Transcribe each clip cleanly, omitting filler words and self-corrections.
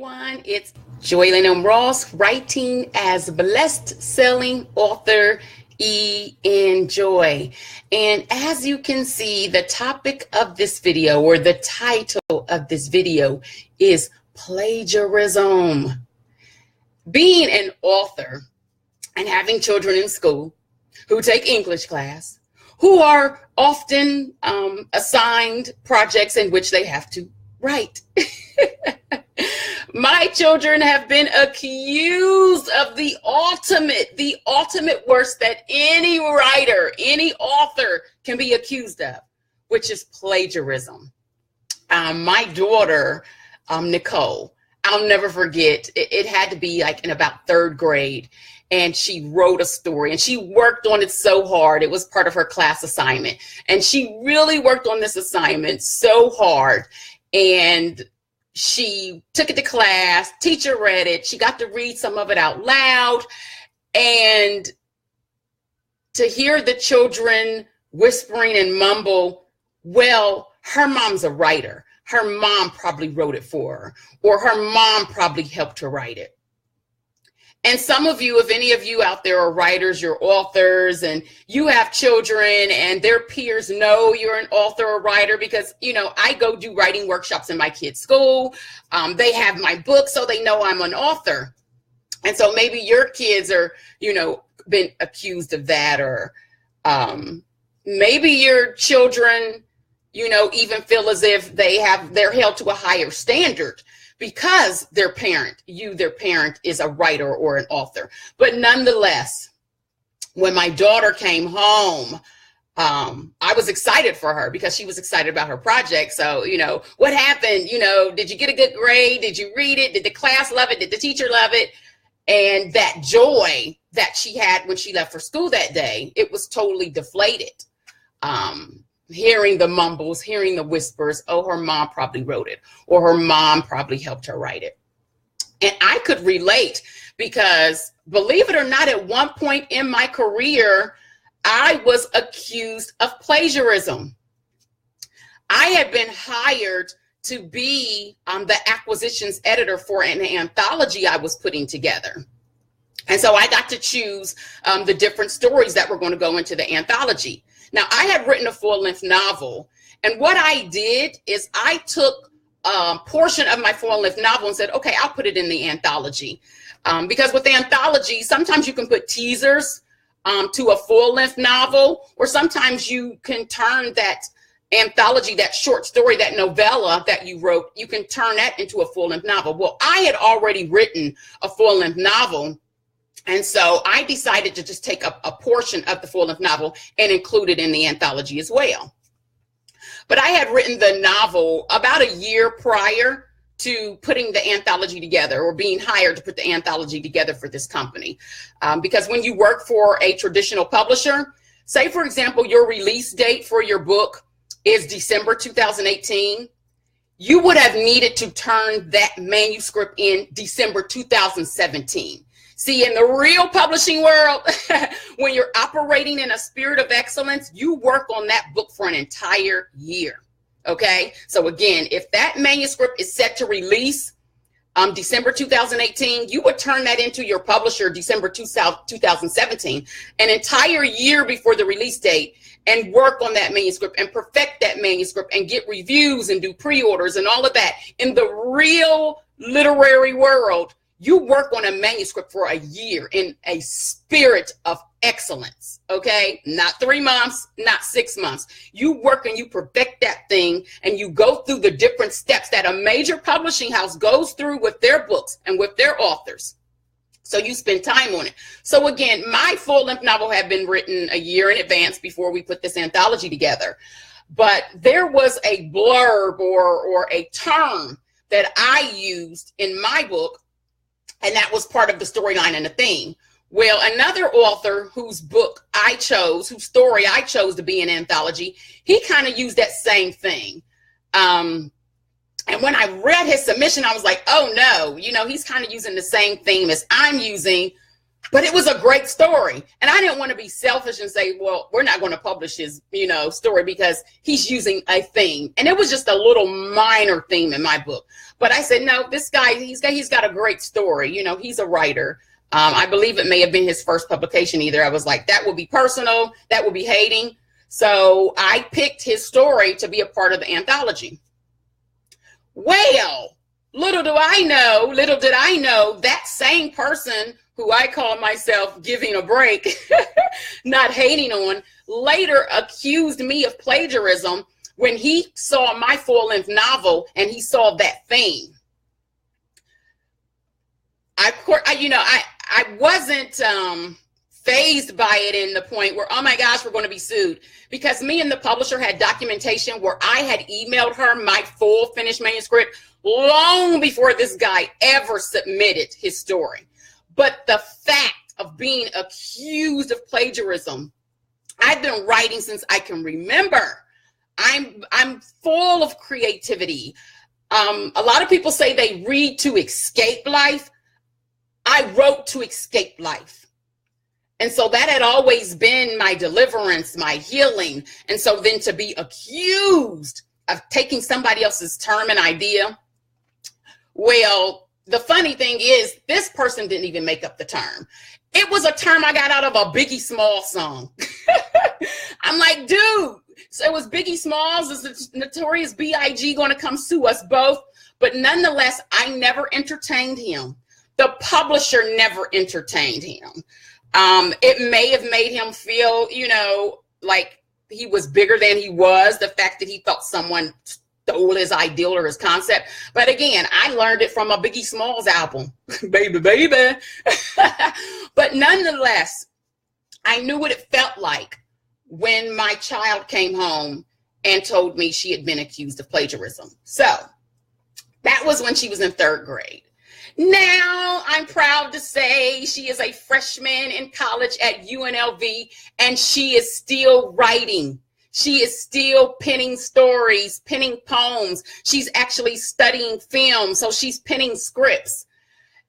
Everyone, it's Joylyn Ross, writing as best-selling author Enjoy. And as you can see, the topic of this video, or the title of this video, is plagiarism. Being an author and having children in school who take English class, who are often assigned projects in which they have to write. My children have been accused of the ultimate worst that any writer, any author can be accused of, which is plagiarism. My daughter, Nicole, I'll never forget, it had to be like in about third grade, and she wrote a story and she worked on it so hard. It was part of her class assignment, and she really worked on this assignment so hard. And she took it to class, teacher read it, she got to read some of it out loud, and to hear the children whispering and mumble, well, her mom's a writer. Her mom probably wrote it for her, or her mom probably helped her write it. And some of you, if any of you out there are writers, you're authors, and you have children and their peers know you're an author or writer because, you know, I go do writing workshops in my kids' school. They have my book, so they know I'm an author. And so maybe your kids are, you know, been accused of that, or maybe your children, you know, even feel as if they're held to a higher standard because their parent is a writer or an author. But nonetheless, when my daughter came home, I was excited for her because she was excited about her project. So, you know, what happened? You know, did you get a good grade? Did you read it? Did the class love it? Did the teacher love it? And that joy that she had when she left for school that day, it was totally deflated. Hearing the mumbles, hearing the whispers, oh, her mom probably wrote it, or her mom probably helped her write it. And I could relate because, believe it or not, at one point in my career, I was accused of plagiarism. I had been hired to be the acquisitions editor for an anthology I was putting together. And so I got to choose the different stories that were going to go into the anthology. Now, I had written a full-length novel, and what I did is I took a portion of my full-length novel and said, okay, I'll put it in the anthology. Because with the anthology, sometimes you can put teasers to a full-length novel, or sometimes you can turn that anthology, that short story, that novella that you wrote, you can turn that into a full-length novel. Well, I had already written a full-length novel, and so I decided to just take a portion of the full-length novel and include it in the anthology as well. But I had written the novel about a year prior to putting the anthology together, or being hired to put the anthology together for this company. Because when you work for a traditional publisher, say, for example, your release date for your book is December 2018, you would have needed to turn that manuscript in December 2017. See, in the real publishing world, when you're operating in a spirit of excellence, you work on that book for an entire year. Okay. So again, if that manuscript is set to release December 2018, you would turn that into your publisher December 2017, an entire year before the release date, and work on that manuscript and perfect that manuscript and get reviews and do pre-orders and all of that. In the real literary world, you work on a manuscript for a year in a spirit of excellence, okay? Not 3 months, not 6 months. You work and you perfect that thing, and you go through the different steps that a major publishing house goes through with their books and with their authors. So you spend time on it. So again, my full-length novel had been written a year in advance before we put this anthology together. But there was a blurb or a term that I used in my book, and that was part of the storyline and the theme. Well, another author whose book I chose, whose story I chose to be an anthology, he kind of used that same thing. And when I read his submission, I was like, oh no, you know, he's kind of using the same theme as I'm using, but it was a great story. And I didn't want to be selfish and say, well, we're not going to publish his, story because he's using a theme. And it was just a little minor theme in my book. But I said, no, this guy, he's got a great story. You know, he's a writer. I believe it may have been his first publication either. I was like, that would be personal. That would be hating. So I picked his story to be a part of the anthology. Well, little did I know that same person who I call myself giving a break, not hating on, later accused me of plagiarism when he saw my full-length novel and he saw that theme. I wasn't fazed by it in the point where, oh my gosh, we're going to be sued, because me and the publisher had documentation where I had emailed her my full finished manuscript long before this guy ever submitted his story. But the fact of being accused of plagiarism, I've been writing since I can remember. I'm full of creativity. A lot of people say they read to escape life. I wrote to escape life. And so that had always been my deliverance, my healing. And so then to be accused of taking somebody else's term and idea, well, the funny thing is this person didn't even make up the term. It was a term I got out of a Biggie Smalls song. I'm like, dude, so it was Biggie Smalls, is the Notorious B.I.G. going to come sue us both? But nonetheless, I never entertained him. The publisher never entertained him. It may have made him feel, you know, like he was bigger than he was. The fact that he thought someone stole his ideal or his concept. But again, I learned it from a Biggie Smalls album, baby, baby. But nonetheless, I knew what it felt like when my child came home and told me she had been accused of plagiarism. So that was when she was in 3rd grade. Now I'm proud to say she is a freshman in college at UNLV, and she is still writing. She is still penning stories, penning poems. She's actually studying film, so she's penning scripts.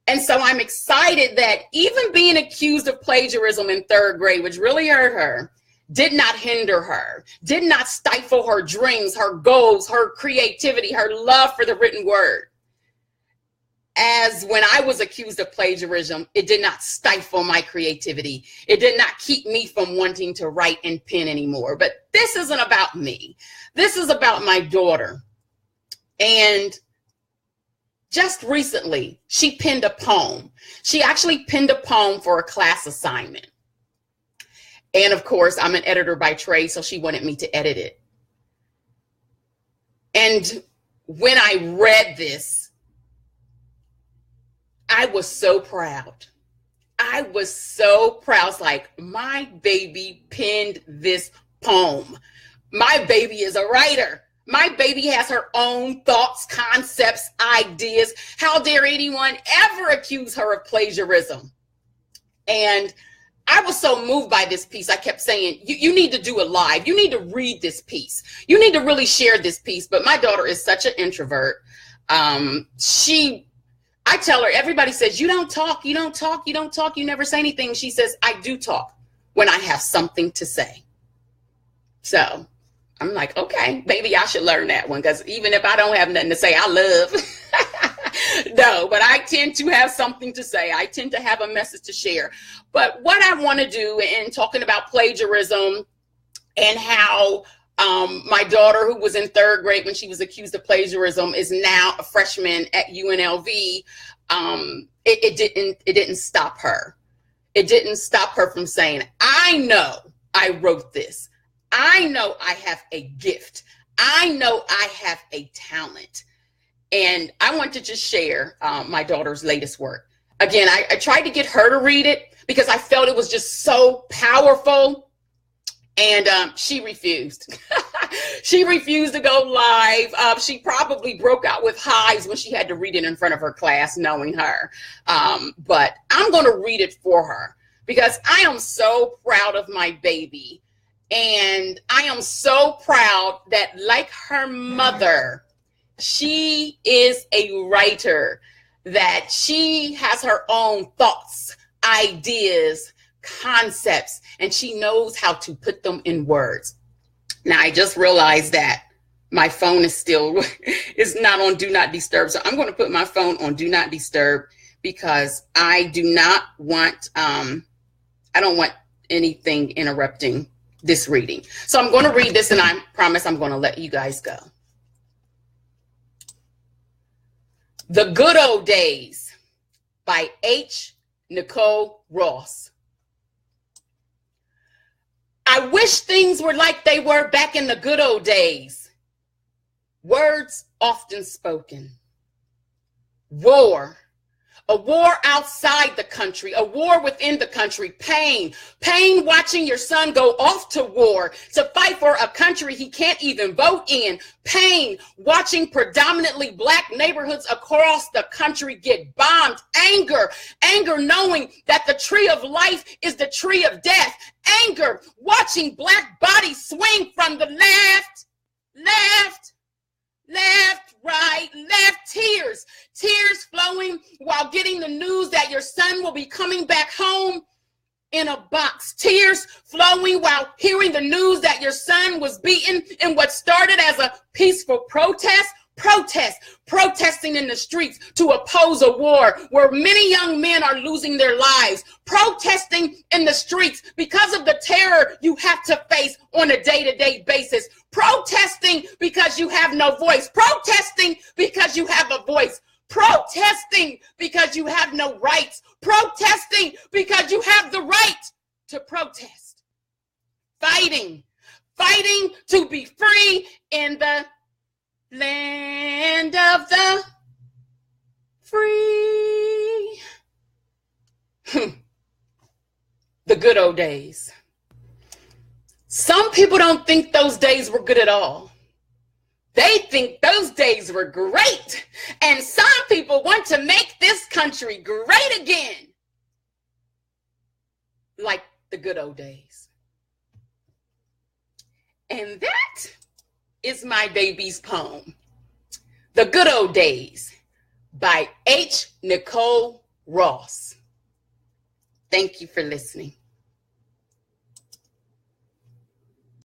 And so I'm excited that even being accused of plagiarism in 3rd grade, which really hurt her, did not hinder her, did not stifle her dreams, her goals, her creativity, her love for the written word. As when I was accused of plagiarism, it did not stifle my creativity. It did not keep me from wanting to write and pen anymore. But this isn't about me. This is about my daughter. And just recently, she penned a poem. She actually penned a poem for a class assignment. And of course, I'm an editor by trade, so she wanted me to edit it. And when I read this, I was so proud. I was so proud. It's like, my baby penned this poem. My baby is a writer. My baby has her own thoughts, concepts, ideas. How dare anyone ever accuse her of plagiarism? And I was so moved by this piece. I kept saying, you need to do it live. You need to read this piece. You need to really share this piece. But my daughter is such an introvert. I tell her, everybody says, you don't talk, you don't talk, you don't talk, you never say anything. She says, I do talk when I have something to say. So I'm like, okay, maybe I should learn that one, because even if I don't have nothing to say, I love. No, but I tend to have something to say. I tend to have a message to share. But what I want to do in talking about plagiarism and how my daughter, who was in 3rd grade when she was accused of plagiarism, is now a freshman at UNLV. It didn't stop her. It didn't stop her from saying, I know I wrote this. I know I have a gift. I know I have a talent. And I want to just share my daughter's latest work. Again, I tried to get her to read it because I felt it was just so powerful. And she refused. She refused to go live. She probably broke out with hives when she had to read it in front of her class, knowing her. But I'm going to read it for her because I am so proud of my baby. And I am so proud that, like her mother, she is a writer, that she has her own thoughts, ideas, concepts, and she knows how to put them in words. Now, I just realized that my phone is still, is not on Do Not Disturb. So I'm going to put my phone on Do Not Disturb because I do not want, I don't want anything interrupting this reading. So I'm going to read this and I promise I'm going to let you guys go. The Good Old Days by H. Nicole Ross. I wish things were like they were back in the good old days. Words often spoken. War. A war outside the country, a war within the country. Pain. Pain watching your son go off to war to fight for a country he can't even vote in. Pain watching predominantly Black neighborhoods across the country get bombed. Anger. Anger knowing that the tree of life is the tree of death. Anger watching Black bodies swing from the left, right, left. Tears flowing while getting the news that your son will be coming back home in a box. Tears flowing while hearing the news that your son was beaten in what started as a peaceful protesting in the streets to oppose a war where many young men are losing their lives, protesting in the streets because of the terror you have to face on a day-to-day basis, protesting because you have no voice, protesting because you have a voice, protesting because you have no rights, protesting because you have the right to protest, fighting to be free in the land of the free. The good old days. Some people don't think those days were good at all. They think those days were great. And some people want to make this country great again. Like the good old days. And that is my baby's poem, The Good Old Days by H. Nicole Ross. Thank you for listening.